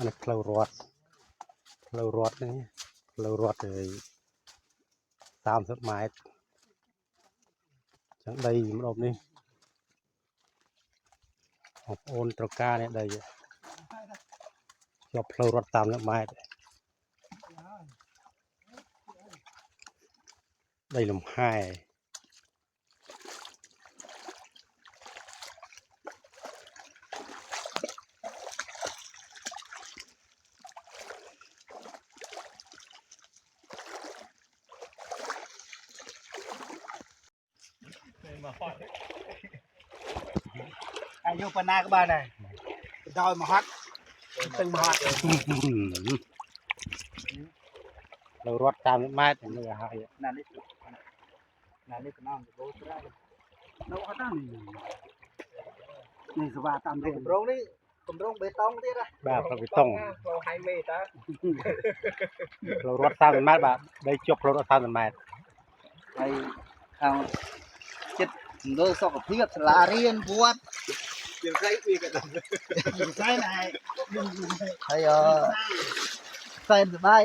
อันนี้เพลารอดนี่เพลารอดเลย30 ไม้จังได้รอบนี้ของโอนตระก้าเนี่ยได้ชอบเพลารอด30 ไม้ได้ลมหายอายุปนาก็บ้านเลยดอยมาฮัดตึงมาฮัดเรารอด30 ไม้ถึงจะหายนั่นนี่ก็น้องจะโบสได้เราฮัดนั่นนี่สบายตามเรื่องตรงนี้ตรงเบตงที่ละ แบบเราไปต้อง เราไฮเมตา เรารอด30 ไม้แบบได้จบเรารอด30 ไม้ ไปทางจิตโดยสกปรกสลาเรียนบวชยังใช้อีกกันยังใช้ไหนใช่ใส่สบาย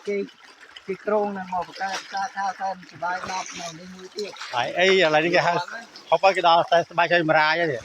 กี่กรงนั่นหมอประกาศข้าวใส่สบายนอกนอนในมือเตี้ย ไอ้อะไรนี่แกเขาไปกระดาษใส่สบายใจมาราเนี่ย